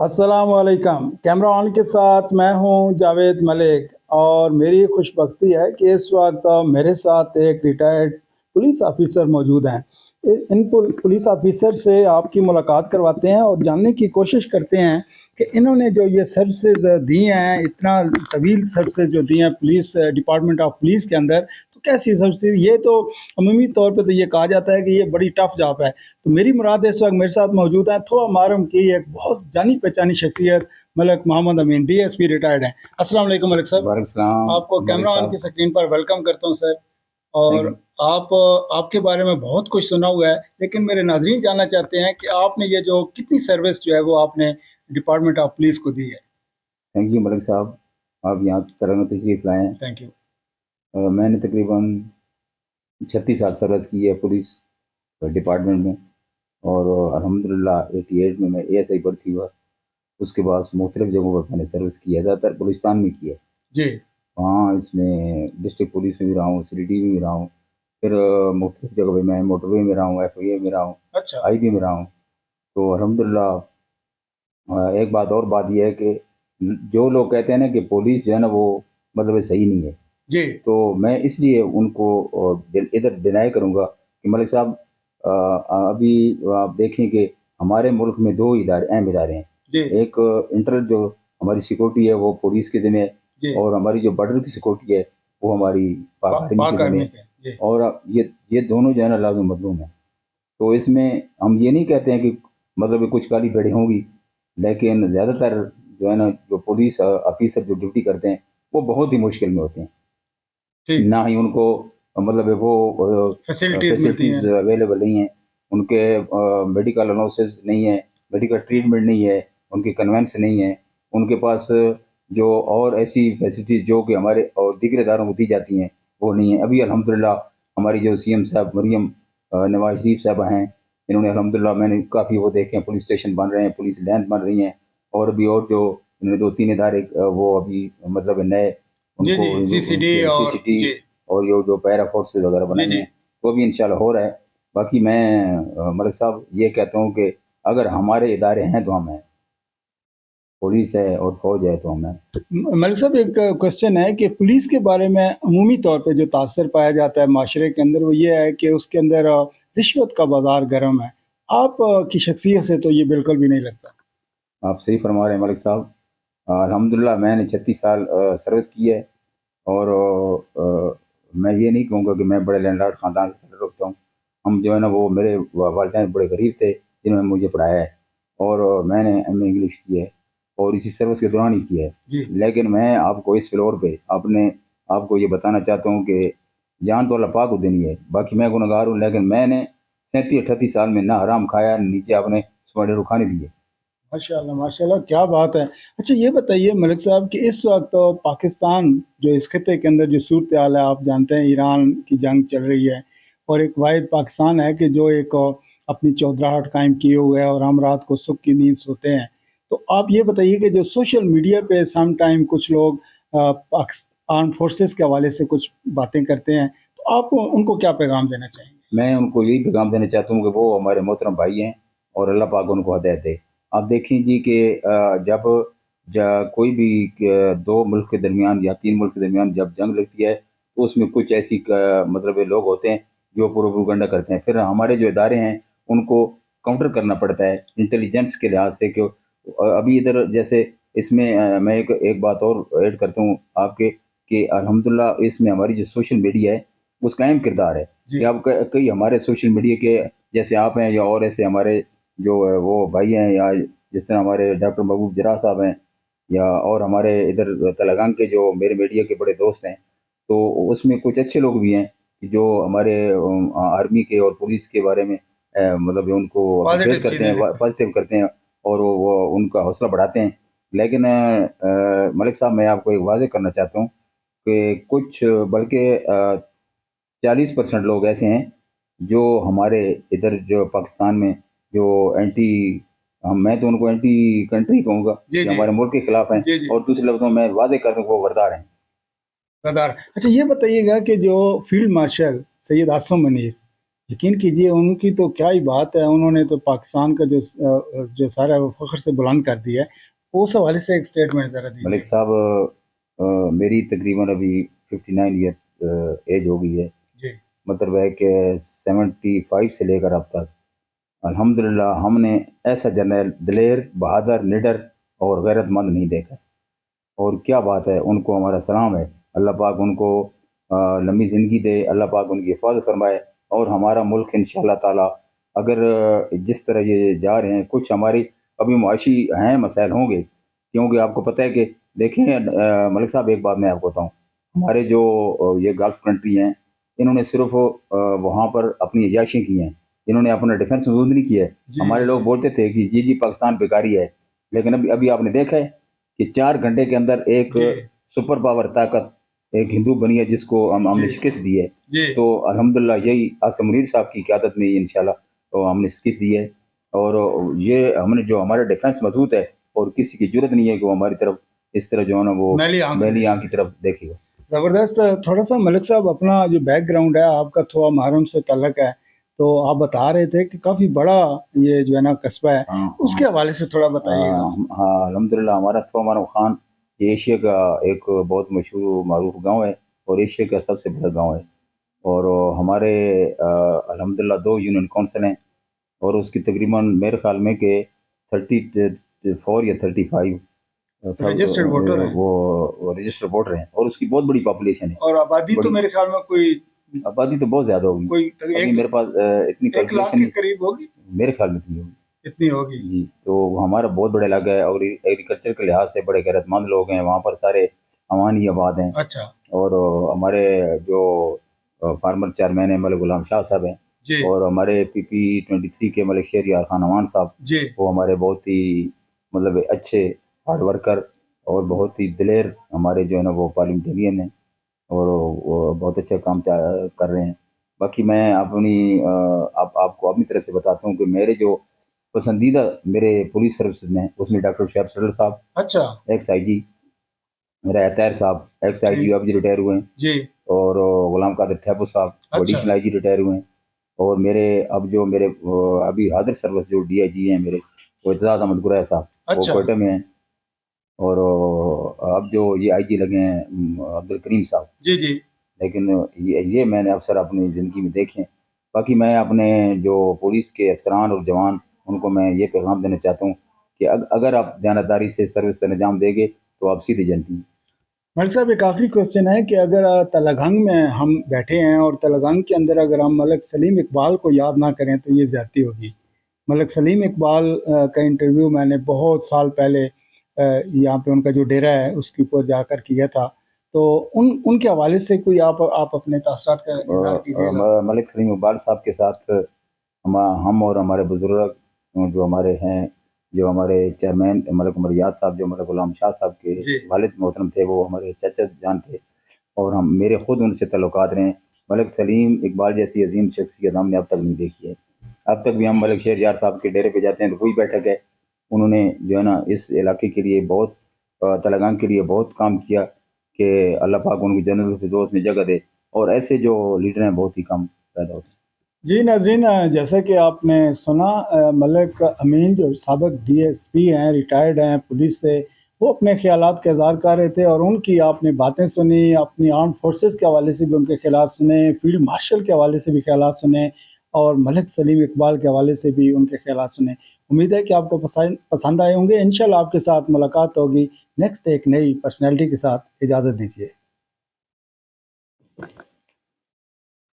अस्सलाम वालेकुम। Camera on के साथ मैं हूं जावेद मलिक और मेरी खुशबख्ती है कि इस वक्त मेरे साथ एक रिटायर्ड पुलिस ऑफिसर मौजूद हैं। इन पुलिस ऑफिसर से आपकी मुलाकात करवाते हैं और जानने की कोशिश करते हैं कि इन्होंने जो ये सर्विसेज दी हैं, इतना तवील सर्विसेज जो दी हैं पुलिस डिपार्टमेंट ऑफ पुलिस के अंदर, तो कैसी सर्विसेज ये तो अमूमी तौर पे तो ये कहा जाता है कि ये बड़ी टफ जॉब है। तो मेरी मुराद इस वक्त मेरे साथ मौजूद है थोड़ा मारम की एक बहुत जानी पहचानी शख्सियत मलक मोहम्मद अमीन डीएसपी रिटायर्ड हैं। अस्सलाम वालेकुम मलक साहब। वालेकुम सलाम। आपको कैमरा ऑन की स्क्रीन पर वेलकम करता हूं सर। और आप आपके बारे में बहुत कुछ सुना हुआ है, लेकिन मेरे नाज़रीन जानना चाहते हैं कि आपने ये जो कितनी सर्विस जो है वो आपने डिपार्टमेंट ऑफ पुलिस को दी है। थैंक यू मलिक साहब, आप यहाँ तरह तशरीफ लाए हैं। Thank you. मैंने तकरीबन 36 साल सर्विस की है पुलिस डिपार्टमेंट में, और अल्हम्दुलिल्लाह 88 में मैं ASI भर्ती हुआ। उसके बाद मुख्तलिफ जगहों पर मैंने सर्विस की है, ज़्यादातर बलूचिस्तान में की है जी। वहाँ। इसमें डिस्ट्रिक्ट पुलिस में भी रहा हूँ, CDD में भी रहा हूँ, फिर मुख्तलिफ जगह पे मैं मोटरवे में रहा हूँ, FIA में रहा हूँ, अच्छा। IB में रहा हूँ। तो अल्हम्दुलिल्लाह एक बात यह है कि जो लोग कहते हैं ना कि पुलिस जो है ना वो मतलब सही नहीं है, जी। तो मैं इसलिए उनको इधर डिनाई करूँगा कि मलिक साहब अभी आप देखें कि हमारे मुल्क में दो इदारे अहम इदारे हैं। जी। एक इंटर जो हमारी सिक्योरिटी है वो पुलिस के ज़िम्मे है, जी। और हमारी जो बॉर्डर की सिक्योरिटी है वो हमारी पाक आर्मी पाक के ज़िम्मे आर्मी है। के। जी। और ये दोनों जो है ना लाज़िम मज़लूम है। तो इसमें हम ये नहीं कहते हैं कि मतलब कि कुछ काली भेड़ें होंगी, लेकिन ज़्यादातर जो है ना जो पुलिस ऑफिसर जो ड्यूटी करते हैं वो बहुत ही मुश्किल में होते हैं। ठीक। ना ही उनको मतलब वो फैसिलिटीज मिलती हैं। फैसिलिटीज़ अवेलेबल नहीं हैं, उनके मेडिकल अलाउंसेस नहीं है, मेडिकल ट्रीटमेंट नहीं है, उनकी कन्वेंस नहीं है, उनके पास जो और ऐसी फैसिलिटीज़ जो कि हमारे और दीगर इदारों को दी जाती हैं वो नहीं है। अभी अल्हम्दुलिल्लाह हमारी जो CM साहब मरियम नवाज शरीफ साहबा हैं, इन्होंने अल्हम्दुलिल्लाह मैंने काफ़ी वो देखे हैं, पुलिस स्टेशन बन रहे हैं, पुलिस लैंड बन रही हैं, और भी और जो इन्होंने 2-3 इदारे वो अभी मतलब नए जी उनको जी, CCD और CCT जी और ये जो पैरा फोर्सेज वगैरह जी बनाई जी। हैं वो भी इंशाल्लाह हो रहा है। बाकी मैं मलिक साहब ये कहता हूँ कि अगर हमारे इदारे हैं तो हम हैं, पुलिस है और फौज है तो हम हैं। मलिक साहब एक क्वेश्चन है कि पुलिस के बारे में अमूमी तौर पे जो तासर पाया जाता है माशरे के अंदर वो ये है कि उसके अंदर रिश्वत का बाजार गर्म है। आप की शख्सियत से तो ये बिल्कुल भी नहीं लगता। आप सही फरमा रहे हैं मलिक साहब। अल्हम्दुलिल्लाह मैंने 36 साल सर्विस की है, और मैं ये नहीं कहूँगा कि मैं बड़े लैंडलॉर्ड ख़ानदान से ताल्लुक़ रखता हूँ। हम जो है ना वो मेरे वालिदैन बड़े गरीब थे जिन्होंने मुझे पढ़ाया है, और मैंने MA इंग्लिश की है और इसी सर्विस के दौरान ही की है। जी। लेकिन मैं आपको इस फ्लोर पे आपको ये बताना चाहता हूँ कि जान तो अल्लाह पाक को देनी है, बाकी मैं गुनहगार हूँ, लेकिन मैंने 37-38 साल में ना हराम खाया, नीचे आपने सुबह रुखाने दिए। माशाल्लाह माशाल्लाह, क्या बात है। अच्छा ये बताइए मलिक साहब कि इस वक्त तो पाकिस्तान जो इस खत्े के अंदर जो सूरत हाल है, आप जानते हैं ईरान की जंग चल रही है और एक वाहिद पाकिस्तान है कि जो एक अपनी चौधराहट कायम किए हुए है और हम रात को सुख की नींद सोते हैं। तो आप ये बताइए कि जो सोशल मीडिया पे सम टाइम कुछ लोग आर्म फोर्सेस के हवाले से कुछ बातें करते हैं, तो आप उनको क्या पैगाम देना चाहेंगे? मैं उनको यही पैगाम देना चाहता हूँ कि वो हमारे मोहतरम भाई हैं और अल्लाह पाक उनको हिदायत दे। आप देखें जी कि जब कोई भी दो मुल्क के दरमियान या तीन मुल्क के दरमियान जब जंग लगती है तो उसमें कुछ ऐसी मतलब ये लोग होते हैं जो प्रोपेगेंडा करते हैं, फिर हमारे जो इदारे हैं उनको काउंटर करना पड़ता है इंटेलिजेंस के लिहाज से। कि अभी इधर जैसे इसमें मैं एक बात और ऐड करता हूँ आपके, कि अल्हम्दुलिल्लाह इसमें हमारी जो सोशल मीडिया है उसका अहम किरदार है। कि जी। अब कई हमारे सोशल मीडिया के जैसे आप हैं या और ऐसे हमारे जो वो भाई हैं, या जिस तरह हमारे डॉक्टर महबूब जरा साहब हैं, या और हमारे इधर तलगांग के जो मेरे मीडिया के बड़े दोस्त हैं, तो उसमें कुछ अच्छे लोग भी हैं कि जो हमारे आर्मी के और पुलिस के बारे में मतलब उनको अप्रिशिएट पॉजिटिव करते चीज़ें हैं, लिखते हैं। पॉजिटिव करते हैं, और वो उनका हौसला बढ़ाते हैं। लेकिन मलिक साहब मैं आपको एक वाज़ेह करना चाहता हूँ कि कुछ बल्कि 40% लोग ऐसे हैं जो हमारे इधर जो पाकिस्तान में जो एंटी हम मैं तो उनको एंटी कंट्री कहूँगा जी कि जी हमारे मुल्क के खिलाफ हैं, जी जी। और दूसरे लफ्ज़ों में वाज़ेह कर दूँ वो गद्दार हैं। सरदार, अच्छा ये बताइएगा कि जो फील्ड मार्शल सैयद आसिम मुनीर यकीन कीजिए उनकी तो क्या ही बात है, उन्होंने तो पाकिस्तान का जो सारा है वो फ़ख्र से बुलंद कर दिया है। उस हवाले से एक स्टेटमेंट ज़रा मलिक दीजिए। साहब, मेरी तकरीबन अभी 59 ईयर्स एज हो गई है। जी, मतलब है कि 75 से लेकर अब तक अल्हम्दुलिल्लाह हमने ऐसा जनरल दिलेर, बहादुर, निडर और गैरतमंद नहीं देखा। और क्या बात है, उनको हमारा सलाम है। अल्लाह पाक उनको लंबी ज़िंदगी दे, अल्लाह पाक उनकी हिफाज़त फरमाए। और हमारा मुल्क इंशाअल्लाह ताला अगर जिस तरह ये जा रहे हैं, कुछ हमारी अभी मुआशी हैं मसाइल होंगे, क्योंकि आपको पता है कि देखें मलिक साहब, एक बात मैं आपको बताऊँ, हमारे जो ये गल्फ़ कंट्री हैं, इन्होंने सिर्फ़ वहाँ पर अपनी अय्याशी की हैं, इन्होंने अपना डिफेंस मजबूत नहीं किया है। जी, हमारे लोग बोलते थे कि जी पाकिस्तान बेकारी है, लेकिन अभी अभी आपने देखा है कि 4 घंटे के अंदर एक जी, सुपर पावर ताकत एक हिंदू बनी है, जिसको हमने जी, शिकस्त दी है। जी। तो अल्हम्दुलिल्लाह यही आसिम मुनीर साहब की क़यादत में इंशाल्लाह तो हमने शिकस्त दी है। और ये हमने जो हमारा डिफेंस मजबूत है, और किसी की जरूरत नहीं है कि वो हमारी तरफ इस तरह जो है ना वो मैली आँख से मैली आंख की देखें। तरफ देखेगा। ज़बरदस्त। थोड़ा-सा मलिक साहब अपना जो बैकग्राउंड है, आपका थोड़ा मुहर्रम से ताल्लुक़ है, तो आप बता रहे थे कि काफ़ी बड़ा ये जो है ना कस्बा है, हाँ उसके हाँ हवाले से थोड़ा बताइएगा। हाँ, अल्हम्दुलिल्लाह हमारा थोमाराम खान ये एशिया का एक बहुत मशहूर मारूफ गांव है, और एशिया का सबसे बड़ा गांव है। और हमारे अल्हम्दुलिल्लाह 2 यूनियन काउंसिल हैं, और उसकी तकरीबन मेरे ख्याल में कि 34 या 35 रजिस्टर्ड वोटर हैं वो रजिस्टर वोटर हैं, और उसकी बहुत बड़ी पॉपुलेशन है। और आबादी तो बड़ी मेरे ख़्याल में कोई आबादी तो बहुत ज़्यादा होगी। कोई अभी मेरे पास इतनी 1 लाख कैलकुलेशन के नहीं, करीब होगी, मेरे ख्याल में इतनी होगी। इतनी होगी। जी, तो हमारा बहुत बड़ा इलाका है, और एग्रीकल्चर के लिहाज से बड़े गैरतमंद लोग हैं वहाँ पर, सारे अवानी आबाद हैं। अच्छा, और हमारे जो फार्मर चेयरमैन हैं मलिक गुलाम शाह साहब हैं, जी, और हमारे PP 23 के मलिक शहरियार खान अमान साहब, जी। वो हमारे बहुत ही मतलब अच्छे हार्ड वर्कर और बहुत ही दिलेर हमारे जो है ना वो पार्लियामेंटेरियन हैं, और वो बहुत अच्छा काम कर रहे हैं। बाकी मैं अपनी आपको अपनी तरफ से बताता हूँ कि मेरे जो पसंदीदा मेरे पुलिस सर्विसेज में, उसमें डॉक्टर शैफ सडर साहब, अच्छा, एक्स IG, मेरा अतैर साहब, एक्स जी, IG अब जी रिटायर हुए हैं। जी, और गुलाम कादिर थैबू साहब, वो अच्छा, एडिशनल IG रिटायर हुए हैं। और मेरे अब जो मेरे अभी हाजिर सर्विस जो DIG हैं मेरे, वो एतजाज़ अहमद कुरैश साहब, वो अच्छा, कोयटा में हैं। और अब जो ये IG लगे हैं अब्दुल करीम साहब। जी, जी। लेकिन ये मैंने अवसर अपनी ज़िंदगी में देखे हैं। बाकी मैं अपने जो पुलिस के अफसरान और जवान, उनको मैं ये पैगाम देना चाहता हूँ कि अगर आप दयानतदारी से सर्विस का अंजाम देंगे, तो आप सीधे जनती हैं। मलिक साहब एक आखिरी क्वेश्चन है कि अगर तलगंग में हम बैठे हैं और तलगंग के अंदर अगर हम मलिक सलीम इकबाल को याद ना करें तो ये ज़्यादती होगी। मलिक सलीम इकबाल का इंटरव्यू मैंने बहुत साल पहले यहाँ पे उनका जो डेरा है उसके ऊपर जाकर किया था। तो उनके हवाले से कोई आप अपने तासरात का इज़हार कीजिएगा। मलिक सलीम इकबाल साहब के साथ हम और हमारे बुजुर्ग जो हमारे हैं, जो हमारे चेयरमैन मलिक उमर याद साहब, जो मलिक गुलाम शाह साहब के जी, वालिद मोहतरम थे, वो हमारे चाचा जान थे। और हम मेरे खुद उनसे ताल्लुकात रहे हैं। मलिक सलीम इकबाल जैसी अजीम शख्सियत हमने अब तक नहीं देखी है। अब तक भी हम मलिक शहरयार साहब के डेरे पे जाते हैं तो वही बैठक है। उन्होंने जो है ना इस इलाके के लिए बहुत तलगान के लिए बहुत काम किया कि अल्लाह पाक उनकी जन्नत फिरदौस में जगह दे। और ऐसे जो लीडर हैं बहुत ही कम पैदा होते हैं। जी नाज़रीन, जैसा कि आपने सुना, मलिक अमीन जो साबिक़ DSP हैं, रिटायर्ड हैं पुलिस से, वो अपने ख़यालात का इज़हार कर रहे थे और उनकी आपने बातें सुनी, अपनी आर्म्ड फोर्सेस के हवाले से भी उनके ख़यालात सुने, फील्ड मार्शल के हवाले से भी ख़यालात सुने और मलिक सलीम इकबाल के हवाले से भी उनके ख़यालात सुने। उम्मीद है कि आपको पसंद आए होंगे। इंशाल्लाह आपके साथ मुलाकात होगी नेक्स्ट एक नई पर्सनैलिटी के साथ। इजाज़त दीजिए।